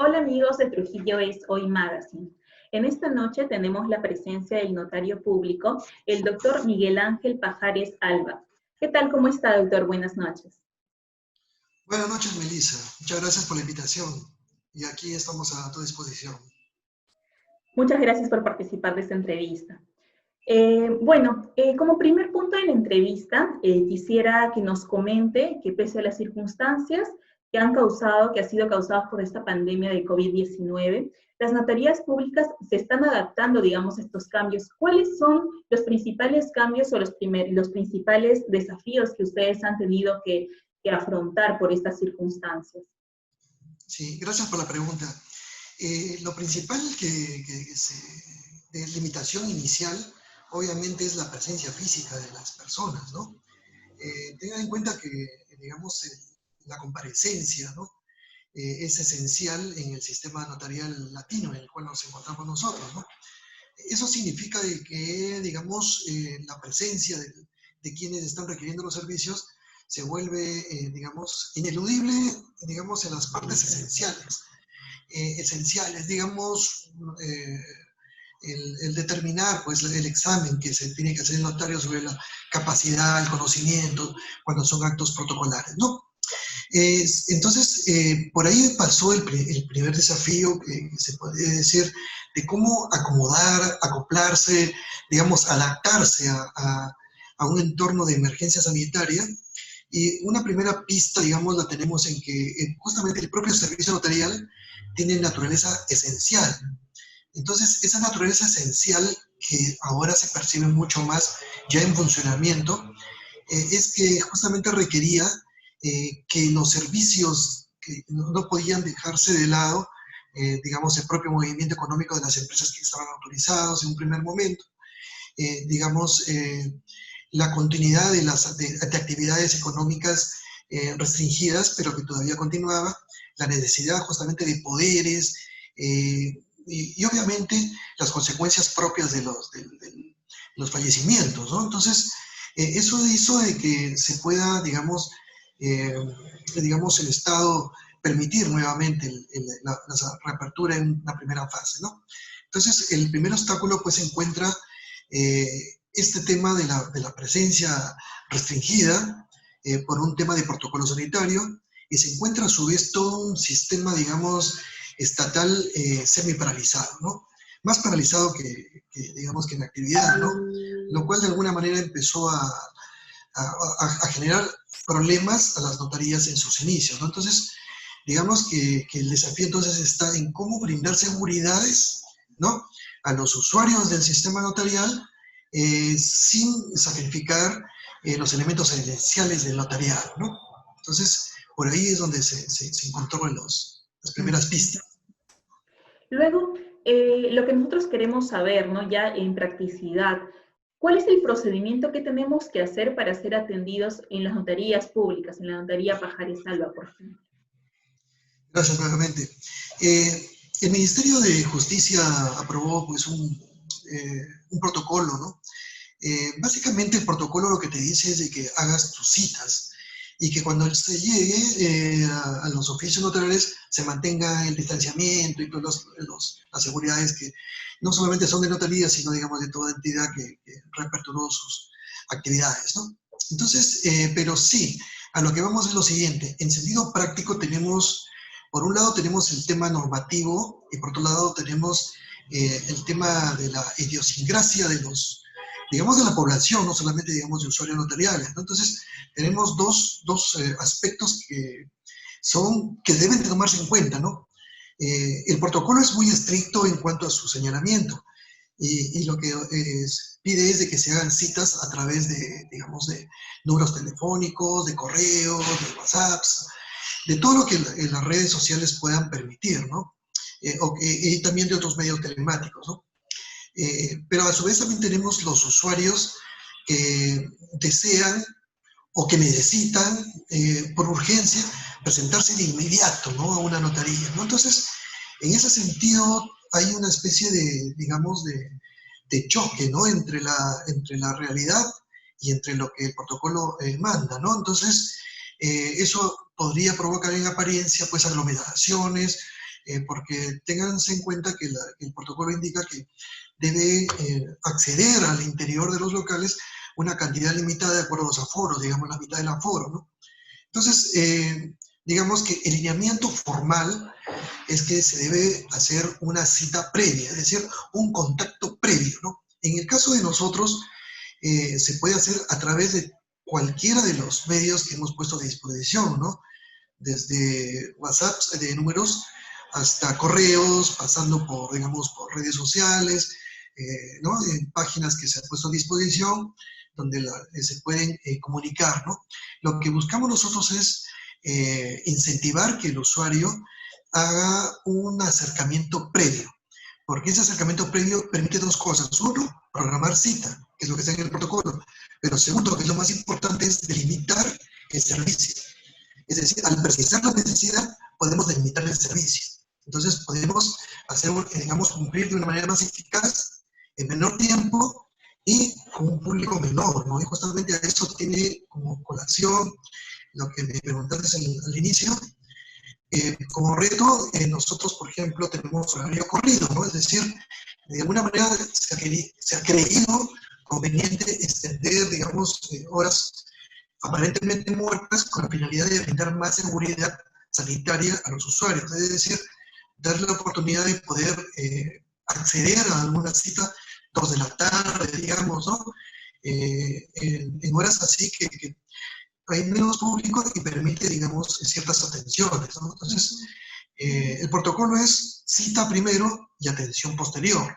Hola amigos de Trujillo es Hoy Magazine. En esta noche tenemos la presencia del notario público, el doctor Miguel Ángel Pajares Alba. ¿Qué tal? ¿Cómo está, doctor? Buenas noches. Buenas noches, Melissa. Muchas gracias por la invitación. Y aquí estamos a tu disposición. Muchas gracias por participar de esta entrevista. Como primer punto de la entrevista, quisiera que nos comente que pese a las circunstancias que ha sido causadas por esta pandemia de COVID-19, las notarías públicas se están adaptando, digamos, a estos cambios. ¿Cuáles son los principales cambios o los principales desafíos que ustedes han tenido que afrontar por estas circunstancias? Sí, gracias por la pregunta. Lo principal de limitación inicial, obviamente, es la presencia física de las personas, ¿no? Tengan en cuenta que, digamos, la comparecencia, ¿no? Es esencial en el sistema notarial latino en el cual nos encontramos nosotros, ¿no? Eso significa de que, digamos, la presencia de quienes están requiriendo los servicios se vuelve, digamos, ineludible, digamos, en las partes esenciales, digamos, el determinar, pues, el examen que se tiene que hacer el notario sobre la capacidad, el conocimiento, cuando son actos protocolares, ¿no? Entonces, por ahí pasó el primer desafío, que se podría decir, de cómo acomodar, acoplarse, digamos, adaptarse a un entorno de emergencia sanitaria. Y una primera pista, digamos, la tenemos en que justamente el propio servicio notarial tiene naturaleza esencial. Entonces, esa naturaleza esencial que ahora se percibe mucho más ya en funcionamiento, es que justamente requería que los servicios que no podían dejarse de lado, digamos, el propio movimiento económico de las empresas que estaban autorizados en un primer momento, digamos, la continuidad de actividades económicas restringidas, pero que todavía continuaba, la necesidad justamente de poderes, y obviamente las consecuencias propias de los fallecimientos, ¿no? Entonces, eso hizo de que se pueda, digamos, el Estado permitir nuevamente la reapertura en una primera fase, ¿no? Entonces, el primer obstáculo pues se encuentra este tema de la presencia restringida por un tema de protocolo sanitario, y se encuentra a su vez todo un sistema, digamos, estatal semi-paralizado, ¿no? Más paralizado digamos, que en actividad, ¿no? Lo cual de alguna manera empezó a generar problemas a las notarías en sus inicios, ¿no? Entonces, digamos que el desafío entonces está en cómo brindar seguridades, ¿no?, a los usuarios del sistema notarial sin sacrificar los elementos del notariado, ¿no? Entonces, por ahí es donde se encontró en las primeras pistas. Luego, lo que nosotros queremos saber, ¿no?, ya en practicidad, ¿cuál es el procedimiento que tenemos que hacer para ser atendidos en las notarías públicas, en la notaría Pajares Alba, por ejemplo? Gracias nuevamente. El Ministerio de Justicia aprobó pues un protocolo, ¿no? Básicamente el protocolo lo que te dice es de que hagas tus citas y que cuando se llegue a los oficios notariales se mantenga el distanciamiento y todas las seguridades que no solamente son de notaría, sino, digamos, de toda entidad que reaperturó sus actividades, ¿no? Entonces, pero sí, a lo que vamos es lo siguiente. En sentido práctico tenemos, por un lado tenemos el tema normativo y por otro lado tenemos el tema de la idiosincrasia digamos, de la población, no solamente, digamos, de usuarios notariales, ¿no? Entonces, tenemos dos aspectos que deben de tomarse en cuenta, ¿no? El protocolo es muy estricto en cuanto a su señalamiento y lo que pide es de que se hagan citas a través de, digamos, de números telefónicos, de correos, de WhatsApps, de todo lo que las redes sociales puedan permitir, ¿no? Y también de otros medios telemáticos, ¿no? Pero a su vez también tenemos los usuarios que desean o que necesitan por urgencia presentarse de inmediato, ¿no?, a una notaría, ¿no? Entonces, en ese sentido hay una especie de, digamos, de choque, ¿no?, entre la realidad y entre lo que el protocolo manda, ¿no? Entonces, eso podría provocar en apariencia pues aglomeraciones, porque ténganse en cuenta que el protocolo indica que debe acceder al interior de los locales una cantidad limitada de acuerdo a los aforos, digamos la mitad del aforo, ¿no? Entonces, digamos que el lineamiento formal es que se debe hacer una cita previa, es decir, un contacto previo, ¿no? En el caso de nosotros, se puede hacer a través de cualquiera de los medios que hemos puesto a disposición, ¿no? Desde WhatsApp de números hasta correos, pasando por, digamos, por redes sociales, ¿no? En páginas que se han puesto a disposición, donde se pueden comunicar, ¿no? Lo que buscamos nosotros es incentivar que el usuario haga un acercamiento previo, porque ese acercamiento previo permite dos cosas. Uno, programar cita, que es lo que está en el protocolo, pero segundo, que es lo más importante, es delimitar el servicio. Es decir, al precisar la necesidad, podemos delimitar el servicio. Entonces, podemos hacer, digamos, cumplir de una manera más eficaz, en menor tiempo y con un público menor, ¿no? Y justamente a eso tiene como colación lo que me preguntaste al inicio. Como reto, nosotros, por ejemplo, tenemos horario corrido, ¿no? Es decir, de alguna manera se ha creído conveniente extender, digamos, horas aparentemente muertas con la finalidad de brindar más seguridad sanitaria a los usuarios, es decir, darle la oportunidad de poder acceder a alguna cita 2 de la tarde, digamos, ¿no? En horas así que hay menos público y permite, digamos, ciertas atenciones, ¿no? Entonces, el protocolo es cita primero y atención posterior,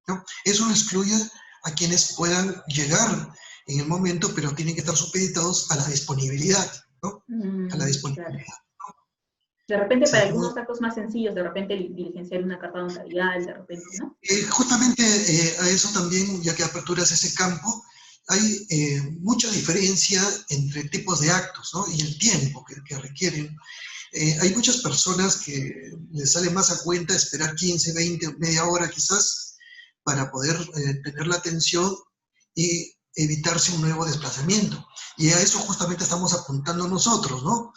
¿no? Eso no excluye a quienes puedan llegar en el momento, pero tienen que estar supeditados a la disponibilidad, ¿no? A la disponibilidad. Claro. De repente, para Sí, algunos actos más sencillos, de repente diligenciar una carta notarial, de repente, ¿no? justamente a eso también, ya que aperturas ese campo, hay mucha diferencia entre tipos de actos, ¿no? Y el tiempo que requieren. Hay muchas personas que les sale más a cuenta esperar 15, 20, media hora quizás para poder tener la atención y evitarse un nuevo desplazamiento. Y a eso justamente estamos apuntando nosotros, ¿no?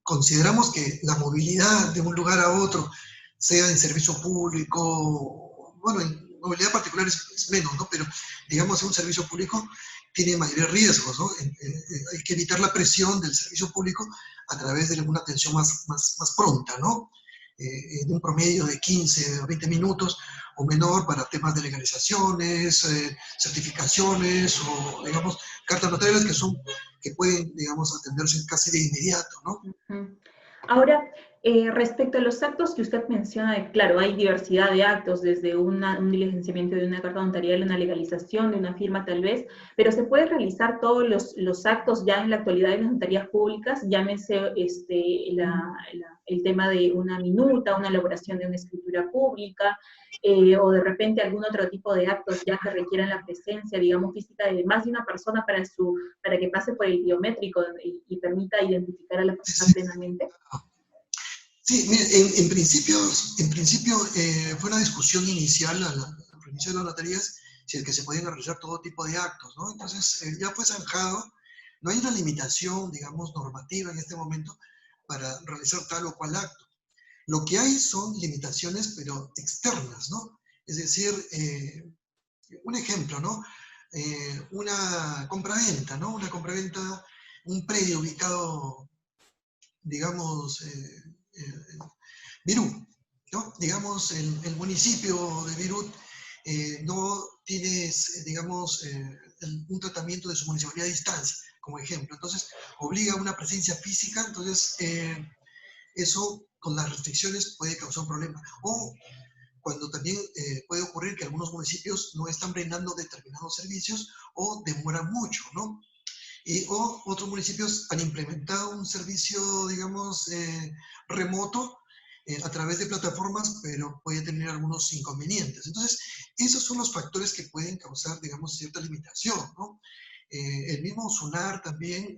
Consideramos que la movilidad de un lugar a otro, sea en servicio público, bueno, en movilidad particular es menos, ¿no? Pero digamos en un servicio público tiene mayores riesgos, ¿no? Hay que evitar la presión del servicio público a través de una atención más pronta, ¿no? En un promedio de 15 o 20 minutos o menor para temas de legalizaciones, certificaciones o, digamos, cartas notariales que pueden, digamos, atenderse casi de inmediato, ¿no? Ahora, respecto a los actos que usted menciona, claro, hay diversidad de actos, desde un diligenciamiento de una carta notarial, una legalización de una firma tal vez, pero se puede realizar todos los actos ya en la actualidad en las notarías públicas, llámese el tema de una minuta, una elaboración de una escritura pública, o de repente algún otro tipo de actos ya que requieran la presencia, digamos, física de más de una persona para que pase por el biométrico y permita identificar a la persona plenamente. Sí, mire, en principio fue una discusión inicial al inicio de las notarías si es que se podían realizar todo tipo de actos, ¿no? Entonces ya fue zanjado, no hay una limitación, digamos, normativa en este momento para realizar tal o cual acto. Lo que hay son limitaciones, pero externas, ¿no? Es decir, un ejemplo, ¿no? Una compraventa, ¿no? Una compraventa, un predio ubicado, digamos, Virú, ¿no? Digamos, el municipio de Virú no tiene, digamos, un tratamiento de su municipalidad a distancia, como ejemplo. Entonces, obliga a una presencia física, entonces eso con las restricciones puede causar un problema. O cuando también puede ocurrir que algunos municipios no están brindando determinados servicios o demoran mucho, ¿no? O otros municipios han implementado un servicio, digamos, remoto a través de plataformas, pero puede tener algunos inconvenientes. Entonces, esos son los factores que pueden causar, digamos, cierta limitación, ¿no? El mismo SUNAR también,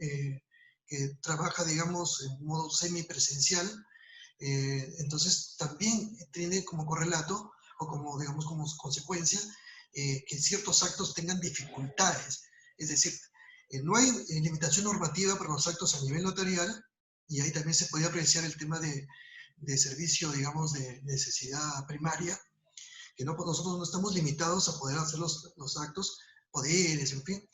que trabaja, digamos, en modo semipresencial, entonces también tiene como correlato, o como, digamos, como consecuencia, que ciertos actos tengan dificultades. Es decir, no hay limitación normativa para los actos a nivel notarial, y ahí también se puede apreciar el tema de de servicio, digamos, de necesidad primaria, que nosotros no estamos limitados a poder hacer los actos, poderes, en fin,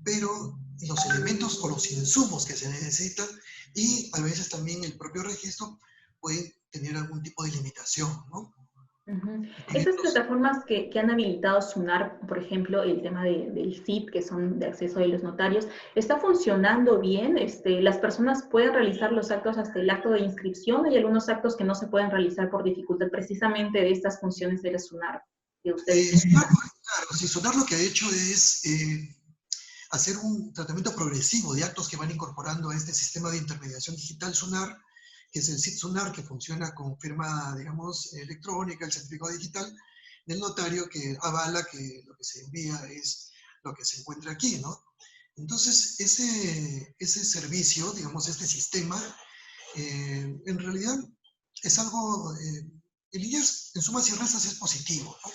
pero los elementos o los insumos que se necesitan y a veces también el propio registro puede tener algún tipo de limitación, ¿no? Estas plataformas que han habilitado SUNAR, por ejemplo, el tema del CIP, que son de acceso de los notarios, ¿está funcionando bien? ¿Las personas pueden realizar los actos hasta el acto de inscripción? ¿Hay algunos actos que no se pueden realizar por dificultad precisamente de estas funciones de la SUNAR? SUNAR, claro, sí, SUNAR lo que ha hecho es hacer un tratamiento progresivo de actos que van incorporando a este sistema de intermediación digital SUNAR, que es el CIT SUNAR, que funciona con firma, digamos, electrónica, el certificado digital del notario que avala que lo que se envía es lo que se encuentra aquí, ¿no? Entonces, ese servicio, digamos, este sistema, en realidad es algo, en líneas, en sumas y restas es positivo, ¿no?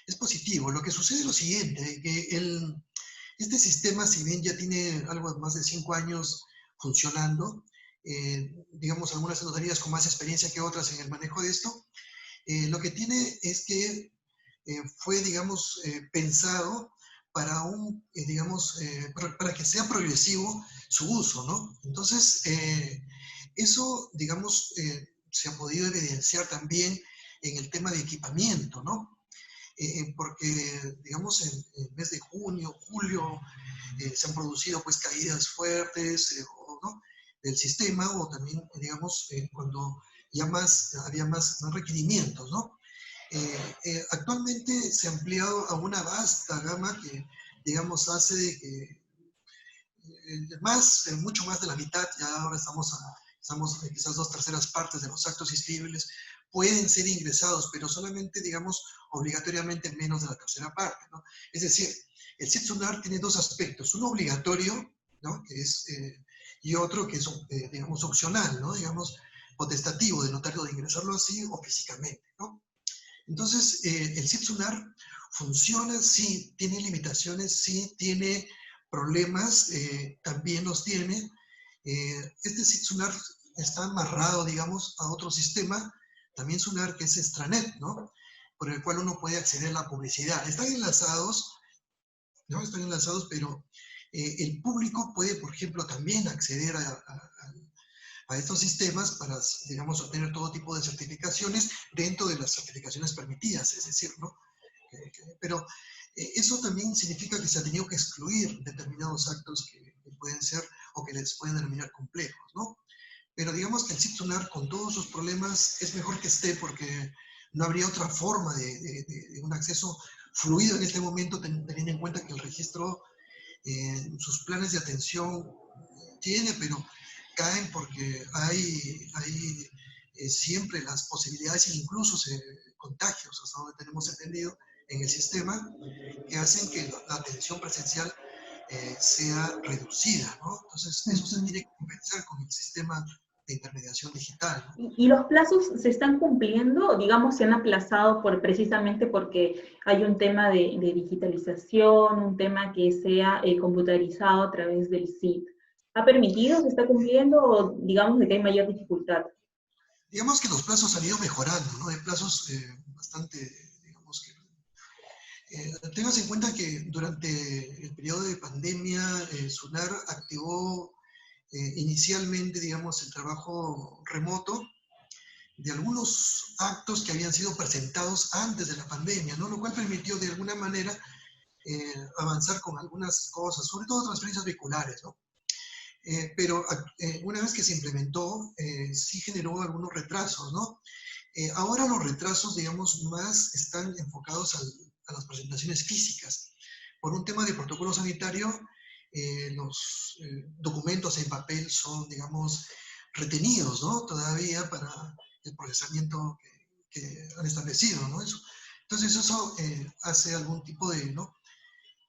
Es positivo. Lo que sucede es lo siguiente, que este sistema, si bien ya tiene algo más de 5 años funcionando, digamos, algunas notarías con más experiencia que otras en el manejo de esto, lo que tiene es que fue, digamos, pensado para digamos, para que sea progresivo su uso, ¿no? Entonces, eso, digamos, se ha podido evidenciar también en el tema de equipamiento, ¿no? Porque, digamos, en el mes de junio, julio, se han producido pues caídas fuertes, ¿no? Del sistema, o también, digamos, cuando ya había más requerimientos, ¿no? Actualmente se ha ampliado a una vasta gama que, digamos, hace de que mucho más de la mitad, ya ahora estamos quizás 2/3 partes de los actos inscribibles pueden ser ingresados, pero solamente, digamos, obligatoriamente menos de la 1/3 parte, ¿no? Es decir, el CIT SUNAR tiene dos aspectos, uno obligatorio, ¿no? Que es, y otro que es, digamos, opcional, ¿no? Digamos, potestativo del notario de ingresarlo así o físicamente, ¿no? Entonces, el CIT SUNAR funciona, sí, tiene limitaciones, sí, tiene problemas, también los tiene. Este CIT SUNAR está amarrado, digamos, a otro sistema, también SUNAR, que es Extranet, ¿no? Por el cual uno puede acceder a la publicidad. Están enlazados, ¿no? Están enlazados, pero el público puede, por ejemplo, también acceder a estos sistemas para, digamos, obtener todo tipo de certificaciones dentro de las certificaciones permitidas, es decir, ¿no? Pero eso también significa que se ha tenido que excluir determinados actos que pueden ser o que les pueden denominar complejos, ¿no? Pero digamos que el CIT SUNAR, con todos sus problemas, es mejor que esté porque no habría otra forma de un acceso fluido en este momento, teniendo en cuenta que el registro, sus planes de atención tiene, pero caen porque hay siempre las posibilidades e incluso contagios, hasta donde tenemos entendido, en el sistema, que hacen que la atención presencial sea reducida, ¿no? Entonces, eso se tiene que compensar con el sistema de intermediación digital, ¿no? ¿Y los plazos se están cumpliendo? Digamos, se han aplazado precisamente porque hay un tema de digitalización, un tema que sea computarizado a través del CIT. ¿Ha permitido, se está cumpliendo o digamos de que hay mayor dificultad? Digamos que los plazos han ido mejorando, ¿no? Hay plazos bastante, digamos que... tengas en cuenta que durante el periodo de pandemia, SUNAR activó inicialmente, digamos, el trabajo remoto de algunos actos que habían sido presentados antes de la pandemia, ¿no? Lo cual permitió de alguna manera avanzar con algunas cosas, sobre todo transferencias vehiculares, ¿no? Pero una vez que se implementó, sí generó algunos retrasos, ¿no? Ahora los retrasos, digamos, más están enfocados a las presentaciones físicas. Por un tema de protocolo sanitario, los documentos en papel son, digamos, retenidos, ¿no? Todavía para el procesamiento que han establecido, ¿no? Entonces eso hace algún tipo de, ¿no?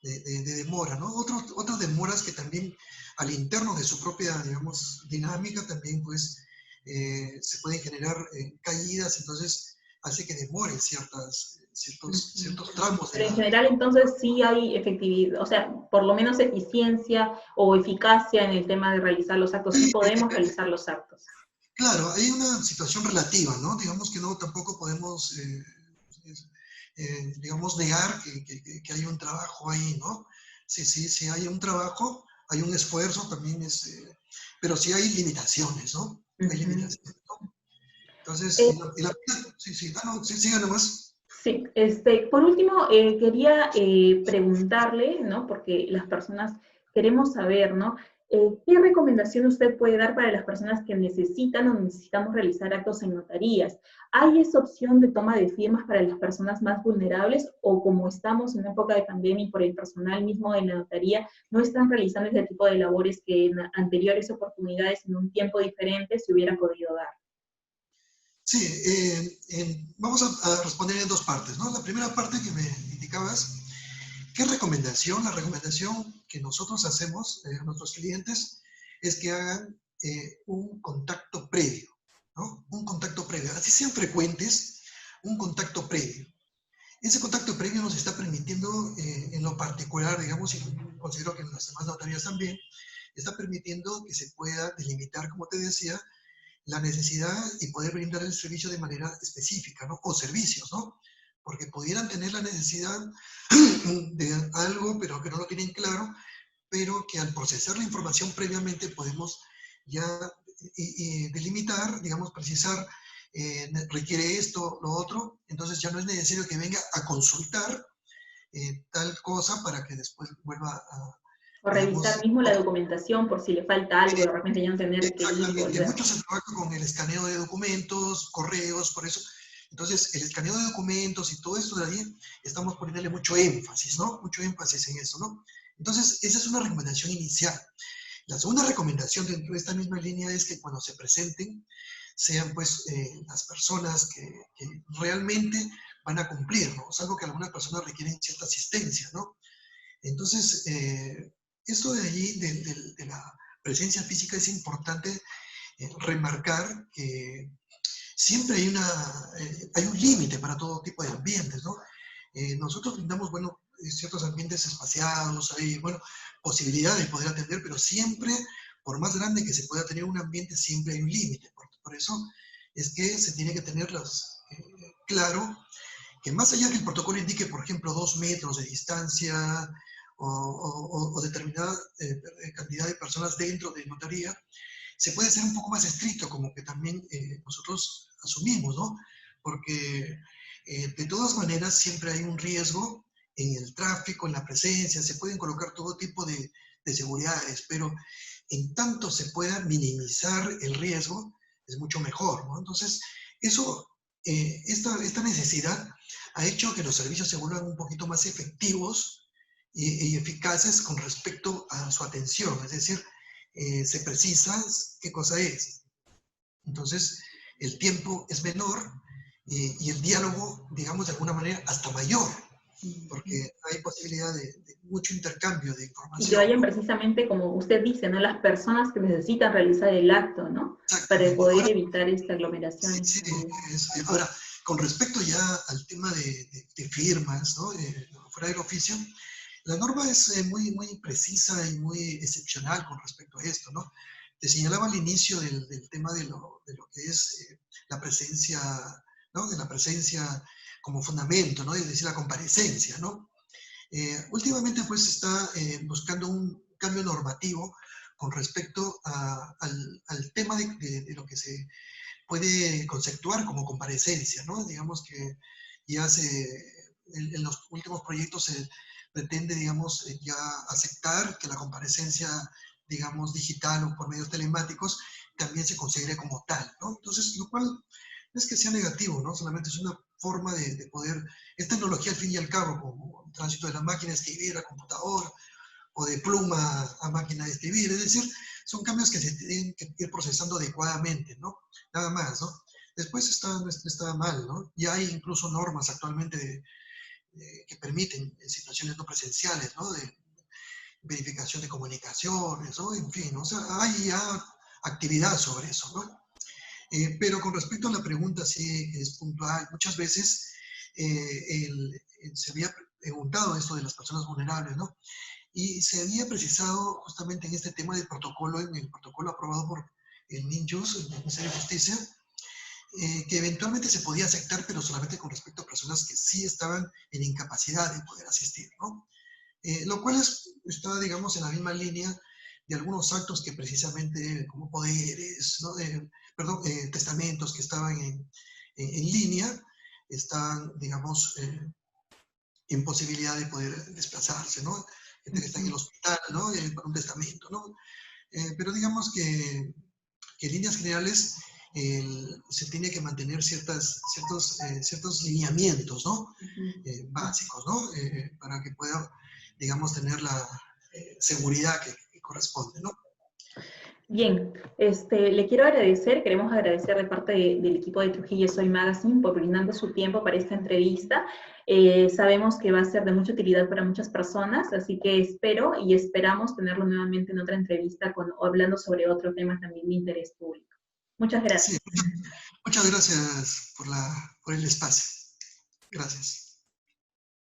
de demora, ¿no? Otras demoras que también al interno de su propia, digamos, dinámica también, pues, se pueden generar caídas, entonces hace que demore ciertos tramos. Pero en general entonces sí hay efectividad, o sea, por lo menos eficiencia o eficacia en el tema de realizar los actos, sí podemos realizar los actos. Claro, hay una situación relativa, ¿no? Digamos que no, tampoco podemos, digamos, negar que hay un trabajo ahí, ¿no? Sí, sí, sí hay un trabajo, hay un esfuerzo, también pero sí hay limitaciones, ¿no? Hay Ujú. limitaciones, ¿no? Entonces, Eh, sí, sí, no, sí, siga nomás. Sí, por último, quería preguntarle, ¿no? Porque las personas queremos saber, ¿no? ¿Qué recomendación usted puede dar para las personas que necesitan o necesitamos realizar actos en notarías? ¿Hay esa opción de toma de firmas para las personas más vulnerables o como estamos en época de pandemia y por el personal mismo de la notaría, no están realizando ese tipo de labores que en anteriores oportunidades, en un tiempo diferente, se hubiera podido dar? Sí, vamos a responder en dos partes, ¿no? La primera parte que me indicabas, ¿qué recomendación? La recomendación que nosotros hacemos a nuestros clientes es que hagan un contacto previo, ¿no? Un contacto previo, así sean frecuentes, un contacto previo. Ese contacto previo nos está permitiendo, en lo particular, digamos, y considero que en las demás notarías también, está permitiendo que se pueda delimitar, como te decía, la necesidad y poder brindar el servicio de manera específica, ¿no? O servicios, ¿no? Porque pudieran tener la necesidad de algo, pero que no lo tienen claro, pero que al procesar la información previamente podemos ya delimitar, digamos, precisar, requiere esto, lo otro, entonces ya no es necesario que venga a consultar tal cosa para que después vuelva a, O revisar digamos, mismo la documentación por si le falta algo, de repente ya no tener que ir y exactamente, volver. mucho se trabaja con el escaneo de documentos, correos, por eso. Entonces, el escaneo de documentos y todo esto de ahí, estamos poniéndole mucho énfasis, ¿no? Mucho énfasis en eso, ¿no? Entonces, esa es una recomendación inicial. La segunda recomendación dentro de esta misma línea es que cuando se presenten, sean pues las personas que realmente van a cumplir, ¿no? Es algo que algunas personas requieren cierta asistencia, ¿no? Entonces, esto de allí, de la presencia física, es importante remarcar que siempre hay un límite para todo tipo de ambientes, ¿no? Nosotros brindamos, bueno, ciertos ambientes espaciados, hay, bueno, posibilidad de poder atender, pero siempre, por más grande que se pueda tener un ambiente, siempre hay un límite. Por eso es que se tiene que tener claro que más allá que el protocolo indique, por ejemplo, 2 metros de distancia o determinada cantidad de personas dentro de notaría, se puede ser un poco más estricto, como que también nosotros asumimos, ¿no? Porque de todas maneras siempre hay un riesgo en el tráfico, en la presencia, se pueden colocar todo tipo de seguridades, pero en tanto se pueda minimizar el riesgo, es mucho mejor, ¿no? Entonces, eso, esta necesidad ha hecho que los servicios se vuelvan un poquito más efectivos y eficaces con respecto a su atención, es decir, se precisa qué cosa es. Entonces, el tiempo es menor y el diálogo, digamos, de alguna manera, hasta mayor, porque hay posibilidad de mucho intercambio de Y que información, vayan ¿no? precisamente, como usted dice, ¿no? Las personas que necesitan realizar el acto, ¿no? Para Exactamente. poder Ahora, evitar estas sí, aglomeraciones sí, también. ahora, con respecto ya al tema de firmas, ¿no? Fuera del oficio, la norma es muy, muy precisa y muy excepcional con respecto a esto, ¿no? Te señalaba al inicio del tema de lo que es la presencia, ¿no? De la presencia como fundamento, ¿no? Es decir, la comparecencia, ¿no? Últimamente, pues, está buscando un cambio normativo con respecto al tema de lo que se puede conceptuar como comparecencia, ¿no? Digamos que ya en los últimos proyectos se pretende, digamos, ya aceptar que la comparecencia, digamos, digital o por medios telemáticos también se considere como tal, ¿no? Entonces, lo cual no es que sea negativo, ¿no? Solamente es una forma de poder, es tecnología al fin y al cabo, como el tránsito de la máquina a escribir a computador, o de pluma a máquina de escribir, es decir, son cambios que se tienen que ir procesando adecuadamente, ¿no? Nada más, ¿no? Después no está mal, ¿no? Ya hay incluso normas actualmente que permiten en situaciones no presenciales, ¿no? De verificación de comunicaciones, ¿no? En fin, o sea, hay ya actividad sobre eso, ¿no? Pero con respecto a la pregunta, sí, es puntual. Muchas veces se había preguntado esto de las personas vulnerables, ¿no? Y se había precisado justamente en este tema del protocolo, en el protocolo aprobado por el MINJUS, el Ministerio de Justicia, que eventualmente se podía aceptar, pero solamente con respecto a personas que sí estaban en incapacidad de poder asistir, ¿no? Lo cual está, digamos, en la misma línea de algunos actos que precisamente, como poderes, ¿no? Testamentos que estaban en línea, están, digamos, en posibilidad de poder desplazarse, ¿no? Gente que está en el hospital, ¿no? Por un testamento, ¿no? Pero digamos que en líneas generales se tiene que mantener ciertos lineamientos, ¿no? Básicos, ¿no? Para que pueda, digamos, tener la seguridad que corresponde, ¿no? Bien, le quiero agradecer, queremos agradecer de parte del equipo de Trujillo Soy Magazine por brindando su tiempo para esta entrevista. Sabemos que va a ser de mucha utilidad para muchas personas, así que espero y esperamos tenerlo nuevamente en otra entrevista hablando sobre otro tema también de interés público. Muchas gracias. Sí, muchas gracias por el espacio. Gracias.